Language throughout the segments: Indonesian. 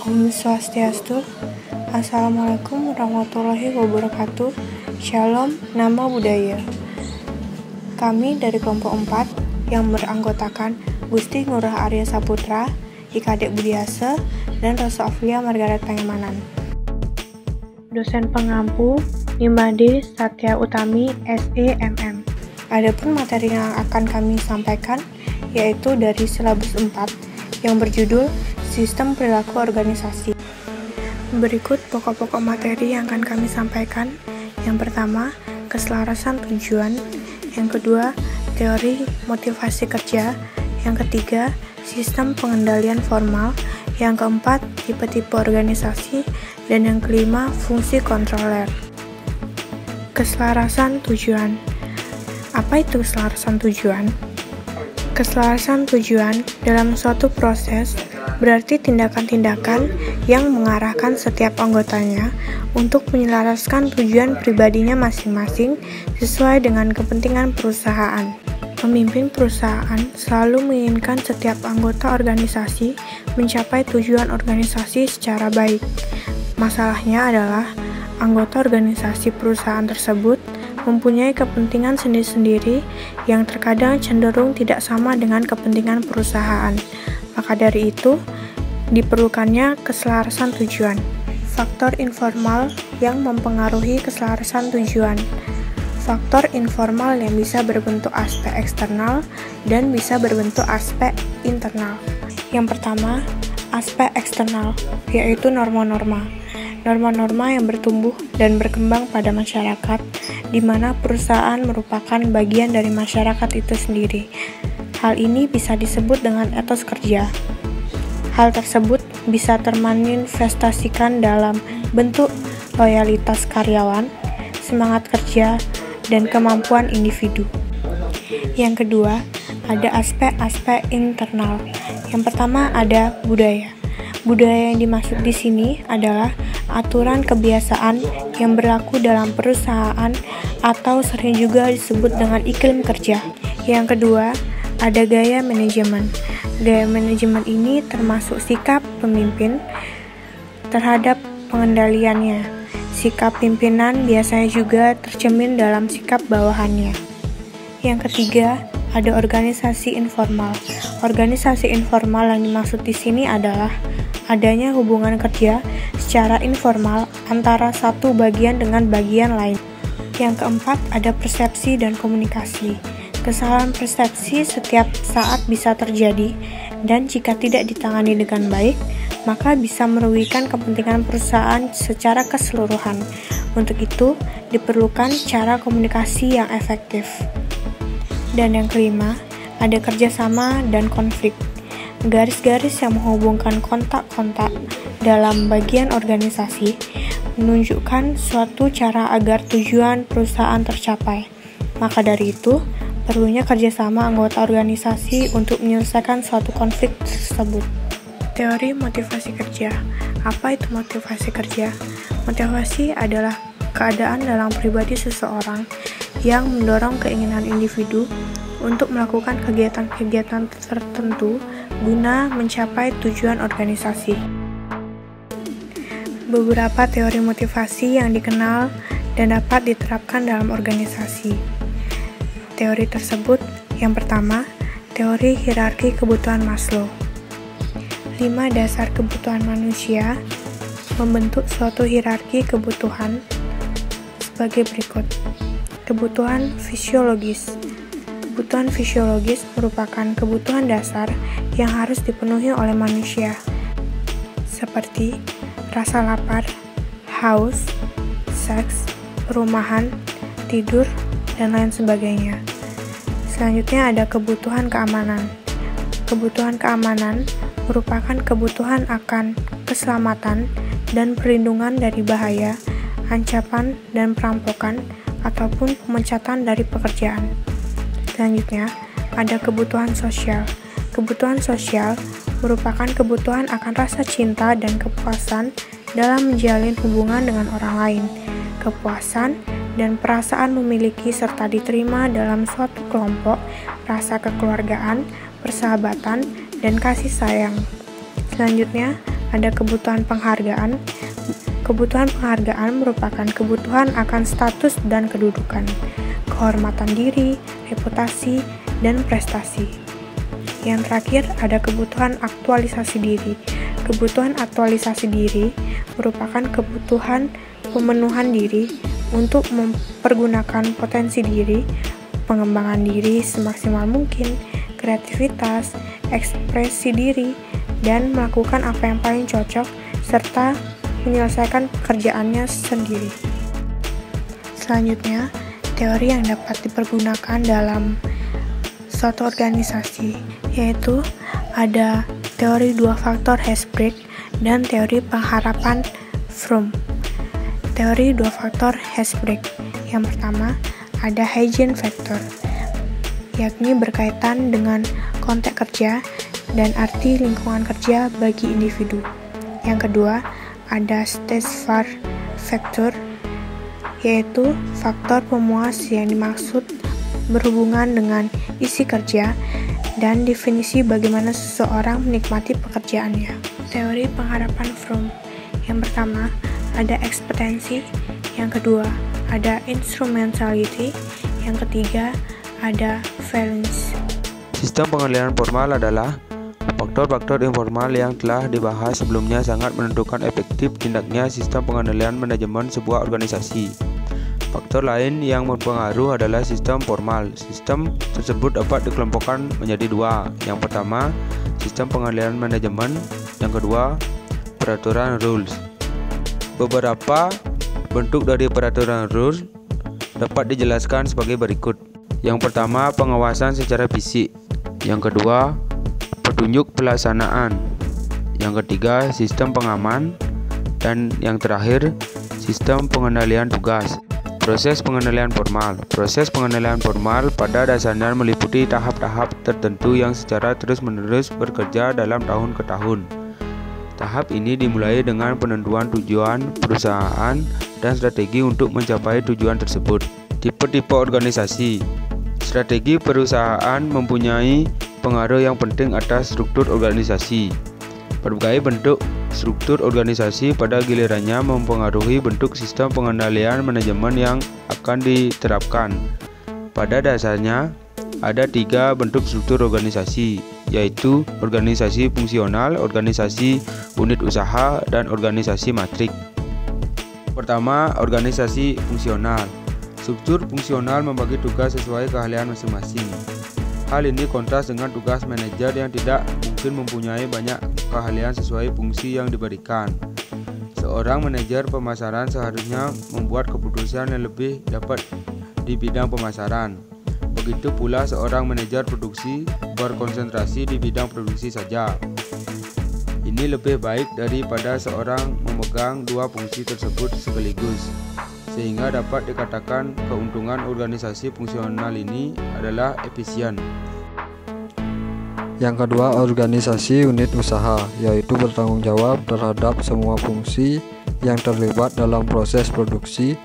Om Swastiastu. Assalamualaikum warahmatullahi wabarakatuh. Shalom, nama budaya. Kami dari kelompok 4 yang beranggotakan Gusti Ngurah Arya Saputra, Ikadek Budiase, dan Rosa Oflia Margaret Pengemanan. Dosen pengampu Nimade Satya Utami, SEMM. Adapun materi yang akan kami sampaikan yaitu dari silabus 4 yang berjudul Sistem Perilaku Organisasi. Berikut pokok-pokok materi yang akan kami sampaikan. Yang pertama, keselarasan tujuan. Yang kedua, teori motivasi kerja. Yang ketiga, sistem pengendalian formal. Yang keempat, tipe-tipe organisasi. Dan yang kelima, fungsi kontroler. Keselarasan tujuan. Apa itu keselarasan tujuan? Keselarasan tujuan dalam suatu proses berarti tindakan-tindakan yang mengarahkan setiap anggotanya untuk menyelaraskan tujuan pribadinya masing-masing sesuai dengan kepentingan perusahaan. Pemimpin perusahaan selalu menginginkan setiap anggota organisasi mencapai tujuan organisasi secara baik. Masalahnya adalah anggota organisasi perusahaan tersebut mempunyai kepentingan sendiri-sendiri yang terkadang cenderung tidak sama dengan kepentingan perusahaan. Maka dari itu, diperlukannya keselarasan tujuan. Faktor informal yang mempengaruhi keselarasan tujuan. Faktor informal yang bisa berbentuk aspek eksternal dan bisa berbentuk aspek internal. Yang pertama, aspek eksternal, yaitu norma-norma. Norma-norma yang bertumbuh dan berkembang pada masyarakat, di mana perusahaan merupakan bagian dari masyarakat itu sendiri. Hal ini bisa disebut dengan etos kerja. Hal tersebut bisa termanifestasikan dalam bentuk loyalitas karyawan, semangat kerja, dan kemampuan individu. Yang kedua, ada aspek-aspek internal. Yang pertama ada budaya. Budaya yang dimaksud di sini adalah aturan kebiasaan yang berlaku dalam perusahaan atau sering juga disebut dengan iklim kerja. Yang kedua, ada gaya manajemen. Gaya manajemen ini termasuk sikap pemimpin terhadap pengendaliannya. Sikap pimpinan biasanya juga tercermin dalam sikap bawahannya. Yang ketiga, ada organisasi informal. Organisasi informal yang dimaksud di sini adalah adanya hubungan kerja secara informal antara satu bagian dengan bagian lain. Yang keempat, ada persepsi dan komunikasi. Kesalahan persepsi setiap saat bisa terjadi, dan jika tidak ditangani dengan baik, maka bisa merugikan kepentingan perusahaan secara keseluruhan. Untuk itu, diperlukan cara komunikasi yang efektif. Dan yang kelima, ada kerjasama dan konflik. Garis-garis yang menghubungkan kontak-kontak dalam bagian organisasi menunjukkan suatu cara agar tujuan perusahaan tercapai. Maka dari itu, perlunya kerjasama anggota organisasi untuk menyelesaikan suatu konflik tersebut. Teori motivasi kerja. Apa itu motivasi kerja? Motivasi adalah keadaan dalam pribadi seseorang yang mendorong keinginan individu untuk melakukan kegiatan-kegiatan tertentu guna mencapai tujuan organisasi. Beberapa teori motivasi yang dikenal dan dapat diterapkan dalam organisasi. Teori tersebut, yang pertama, teori hierarki kebutuhan Maslow. 5 dasar kebutuhan manusia membentuk suatu hierarki kebutuhan sebagai berikut. Kebutuhan fisiologis. Kebutuhan fisiologis merupakan kebutuhan dasar yang harus dipenuhi oleh manusia, seperti rasa lapar, haus, seks, perumahan, tidur, dan lain sebagainya. Selanjutnya ada kebutuhan keamanan. Kebutuhan keamanan merupakan kebutuhan akan keselamatan dan perlindungan dari bahaya, ancaman, dan perampokan, ataupun pemecatan dari pekerjaan. Selanjutnya, ada kebutuhan sosial. Kebutuhan sosial merupakan kebutuhan akan rasa cinta dan kepuasan dalam menjalin hubungan dengan orang lain. Kepuasan dan perasaan memiliki serta diterima dalam suatu kelompok, rasa kekeluargaan, persahabatan, dan kasih sayang. Selanjutnya, ada kebutuhan penghargaan. Kebutuhan penghargaan merupakan kebutuhan akan status dan kedudukan, kehormatan diri, reputasi, dan prestasi. Yang terakhir ada kebutuhan aktualisasi diri. Kebutuhan aktualisasi diri merupakan kebutuhan pemenuhan diri untuk mempergunakan potensi diri, pengembangan diri semaksimal mungkin, kreativitas, ekspresi diri, dan melakukan apa yang paling cocok, serta menyelesaikan pekerjaannya sendiri. Selanjutnya, teori yang dapat dipergunakan dalam suatu organisasi, yaitu ada teori dua faktor Herzberg dan teori pengharapan Fromm. Teori dua faktor Herzberg. Yang pertama, ada hygiene factor, yakni berkaitan dengan konteks kerja dan arti lingkungan kerja bagi individu. Yang kedua, ada stage factor, yaitu faktor pemuas yang dimaksud berhubungan dengan isi kerja dan definisi bagaimana seseorang menikmati pekerjaannya. Teori pengharapan Fromm. Yang pertama, ada ekspetensi. Yang kedua, ada instrumentality. Yang ketiga, ada valence. Sistem penilaian formal adalah faktor-faktor informal yang telah dibahas sebelumnya sangat menentukan efektif tindaknya sistem pengendalian manajemen sebuah organisasi. Faktor lain yang berpengaruh adalah sistem formal. Sistem tersebut dapat dikelompokkan menjadi dua. Yang pertama, sistem pengendalian manajemen. Yang kedua, peraturan rules. Beberapa bentuk dari peraturan rules dapat dijelaskan sebagai berikut. Yang pertama, pengawasan secara fisik. Yang kedua, petunjuk pelaksanaan. Yang ketiga, sistem pengaman. Dan yang terakhir, sistem pengendalian tugas. Proses pengendalian formal. Proses pengendalian formal pada dasarnya meliputi tahap-tahap tertentu yang secara terus-menerus bekerja dalam tahun ke tahun. Tahap ini dimulai dengan penentuan tujuan perusahaan dan strategi untuk mencapai tujuan tersebut. Tipe-tipe organisasi. Strategi perusahaan mempunyai pengaruh yang penting atas struktur organisasi. Berbagai bentuk struktur organisasi pada gilirannya mempengaruhi bentuk sistem pengendalian manajemen yang akan diterapkan. Pada dasarnya, ada tiga bentuk struktur organisasi, yaitu organisasi fungsional, organisasi unit usaha, dan organisasi matrik. Pertama, organisasi fungsional. Struktur fungsional membagi tugas sesuai keahlian masing-masing. Hal ini kontras dengan tugas manajer yang tidak mungkin mempunyai banyak keahlian sesuai fungsi yang diberikan. Seorang manajer pemasaran seharusnya membuat keputusan yang lebih dapat di bidang pemasaran. Begitu pula seorang manajer produksi berkonsentrasi di bidang produksi saja. Ini lebih baik daripada seorang memegang dua fungsi tersebut sekaligus, sehingga dapat dikatakan keuntungan organisasi fungsional ini adalah efisien. Yang kedua, organisasi unit usaha, yaitu bertanggung jawab terhadap semua fungsi yang terlibat dalam proses produksi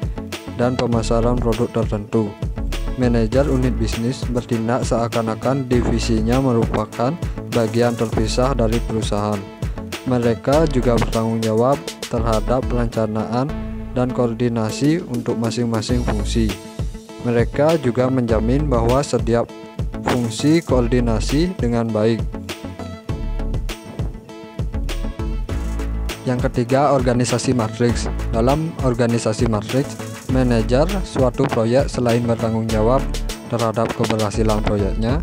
dan pemasaran produk tertentu. Manajer unit bisnis bertindak seakan-akan divisinya merupakan bagian terpisah dari perusahaan. Mereka juga bertanggung jawab terhadap perencanaan dan koordinasi untuk masing-masing fungsi. Mereka juga menjamin bahwa setiap fungsi koordinasi dengan baik. Yang ketiga, organisasi matriks. Dalam organisasi matriks, manajer suatu proyek selain bertanggung jawab terhadap keberhasilan proyeknya,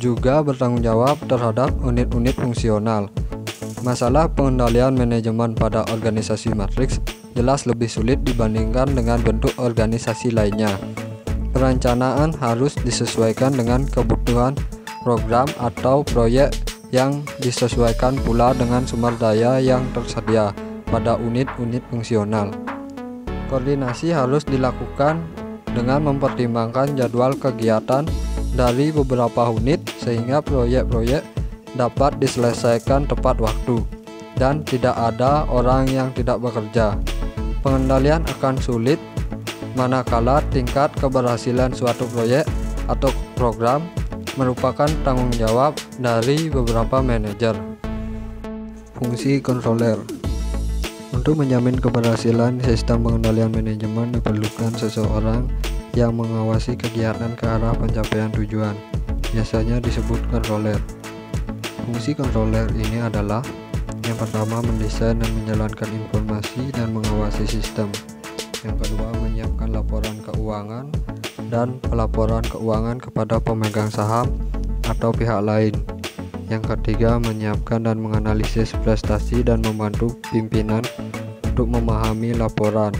juga bertanggung jawab terhadap unit-unit fungsional. Masalah pengendalian manajemen pada organisasi matriks jelas lebih sulit dibandingkan dengan bentuk organisasi lainnya. Perencanaan harus disesuaikan dengan kebutuhan program atau proyek yang disesuaikan pula dengan sumber daya yang tersedia pada unit-unit fungsional. Koordinasi harus dilakukan dengan mempertimbangkan jadwal kegiatan dari beberapa unit sehingga proyek-proyek dapat diselesaikan tepat waktu dan tidak ada orang yang tidak bekerja. Pengendalian akan sulit manakala tingkat keberhasilan suatu proyek atau program merupakan tanggung jawab dari beberapa manajer. Fungsi controller. Untuk menjamin keberhasilan sistem pengendalian manajemen diperlukan seseorang yang mengawasi kegiatan ke arah pencapaian tujuan, biasanya disebut controller. Fungsi controller ini adalah yang pertama, mendesain dan menjalankan informasi dan mengawasi sistem. Yang kedua, menyiapkan laporan keuangan dan pelaporan keuangan kepada pemegang saham atau pihak lain. Yang ketiga, menyiapkan dan menganalisis prestasi dan membantu pimpinan untuk memahami laporan,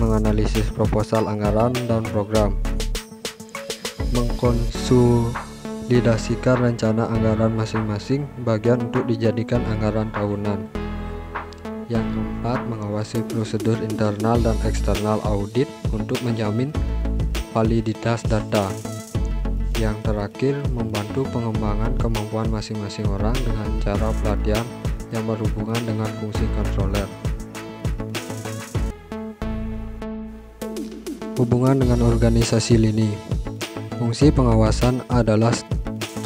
menganalisis proposal anggaran dan program, mengkonsolidasikan rencana anggaran masing-masing bagian untuk dijadikan anggaran tahunan. Yang keempat, mengawasi prosedur internal dan eksternal audit untuk menjamin validitas data. Yang terakhir, membantu pengembangan kemampuan masing-masing orang dengan cara pelatihan yang berhubungan dengan fungsi controller. Hubungan dengan organisasi lini. Fungsi pengawasan adalah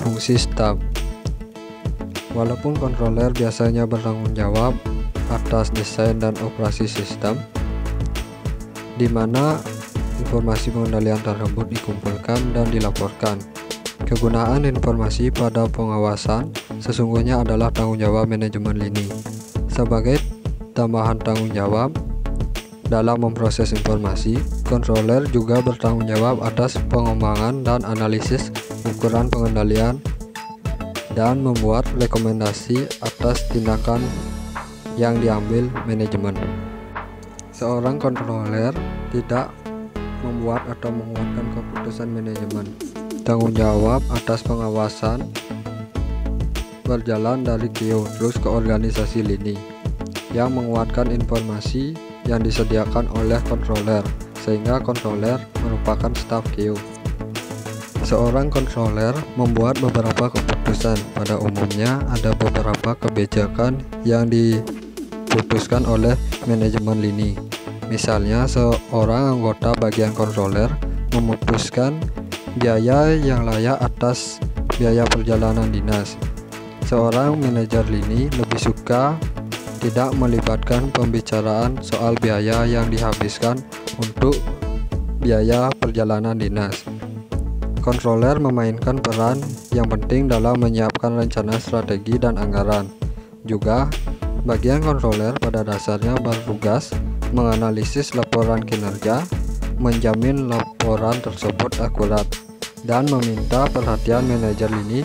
fungsi staf. Walaupun controller biasanya bertanggung jawab atas desain dan operasi sistem, di mana informasi pengendalian tersebut dikumpulkan dan dilaporkan. Kegunaan informasi pada pengawasan sesungguhnya adalah tanggung jawab manajemen lini. Sebagai tambahan tanggung jawab dalam memproses informasi, controller juga bertanggung jawab atas pengembangan dan analisis ukuran pengendalian dan membuat rekomendasi atas tindakan yang diambil manajemen. Seorang controller tidak membuat atau menguatkan keputusan manajemen. Tanggung jawab atas pengawasan berjalan dari QO terus ke organisasi lini yang menguatkan informasi yang disediakan oleh controller, sehingga controller merupakan staf QO. Seorang controller membuat beberapa keputusan. Pada umumnya ada beberapa kebijakan yang diputuskan oleh manajemen lini. Misalnya, seorang anggota bagian controller memutuskan biaya yang layak atas biaya perjalanan dinas. Seorang manajer lini lebih suka tidak melibatkan pembicaraan soal biaya yang dihabiskan untuk biaya perjalanan dinas. Controller memainkan peran yang penting dalam menyiapkan rencana strategi dan anggaran. Juga, bagian controller pada dasarnya bertugas menganalisis laporan kinerja, menjamin laporan tersebut akurat, dan meminta perhatian manajer lini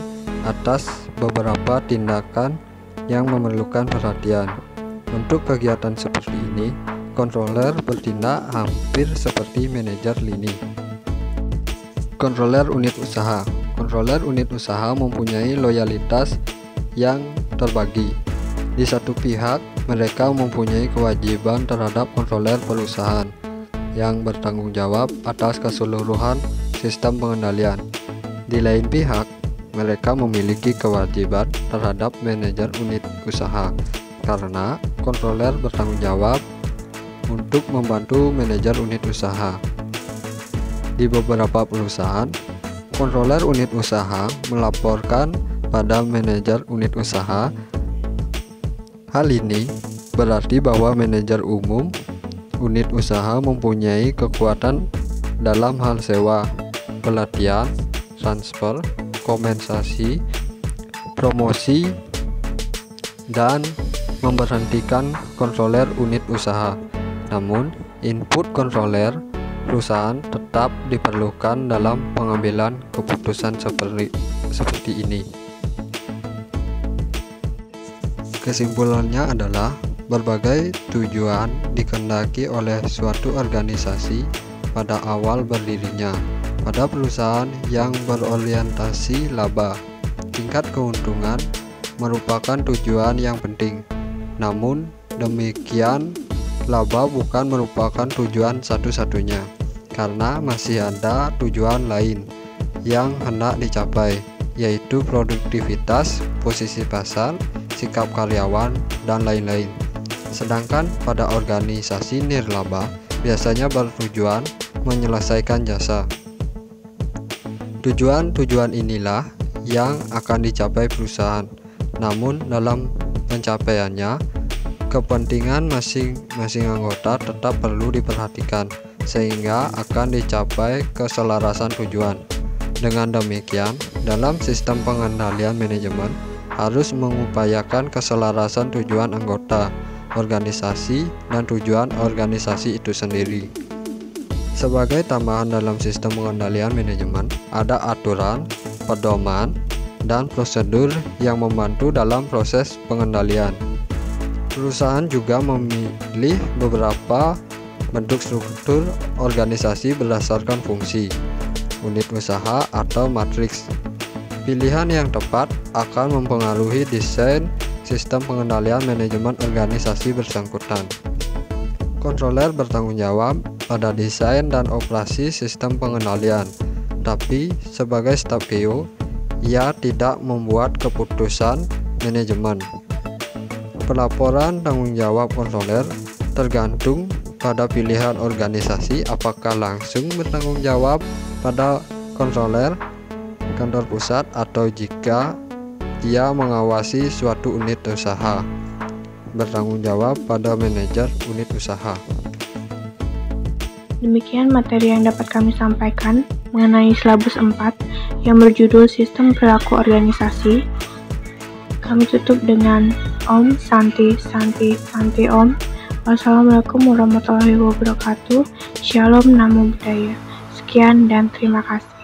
atas beberapa tindakan yang memerlukan perhatian. Untuk kegiatan seperti ini, controller bertindak hampir seperti manajer lini. Controller unit usaha. Controller unit usaha mempunyai loyalitas yang terbagi. Di satu pihak, mereka mempunyai kewajiban terhadap controller perusahaan yang bertanggung jawab atas keseluruhan sistem pengendalian. Di lain pihak, mereka memiliki kewajiban terhadap manajer unit usaha karena controller bertanggung jawab untuk membantu manajer unit usaha. Di beberapa perusahaan, controller unit usaha melaporkan pada manajer unit usaha. Hal ini berarti bahwa manajer umum unit usaha mempunyai kekuatan dalam hal sewa, pelatihan, transfer, kompensasi, promosi, dan memberhentikan controller unit usaha. Namun, input controller perusahaan tetap diperlukan dalam pengambilan keputusan seperti ini. Kesimpulannya adalah berbagai tujuan dikehendaki oleh suatu organisasi pada awal berdirinya. Pada perusahaan yang berorientasi laba, tingkat keuntungan merupakan tujuan yang penting. Namun demikian, laba bukan merupakan tujuan satu-satunya, karena masih ada tujuan lain yang hendak dicapai, yaitu produktivitas, posisi pasar, sikap karyawan, dan lain-lain. Sedangkan pada organisasi nirlaba biasanya bertujuan menyelesaikan jasa. Tujuan-tujuan inilah yang akan dicapai perusahaan. Namun dalam pencapaiannya, kepentingan masing-masing anggota tetap perlu diperhatikan sehingga akan dicapai keselarasan tujuan. Dengan demikian, dalam sistem pengendalian manajemen harus mengupayakan keselarasan tujuan anggota, organisasi, dan tujuan organisasi itu sendiri. Sebagai tambahan dalam sistem pengendalian manajemen, ada aturan, pedoman, dan prosedur yang membantu dalam proses pengendalian. Perusahaan juga memilih beberapa bentuk struktur organisasi berdasarkan fungsi, unit usaha, atau matriks. Pilihan yang tepat akan mempengaruhi desain sistem pengendalian manajemen organisasi bersangkutan. Kontroler bertanggung jawab pada desain dan operasi sistem pengendalian, tapi sebagai staf PO, ia tidak membuat keputusan manajemen. Pelaporan tanggung jawab kontroler tergantung pada pilihan organisasi, apakah langsung bertanggung jawab pada kontroler kantor pusat atau jika ia mengawasi suatu unit usaha, bertanggung jawab pada manajer unit usaha. Demikian materi yang dapat kami sampaikan mengenai silabus 4 yang berjudul Sistem Perilaku Organisasi. Kami tutup dengan Om Santi Santi Santi Om. Wassalamualaikum warahmatullahi wabarakatuh. Shalom, Namo Buddhaya. Sekian dan terima kasih.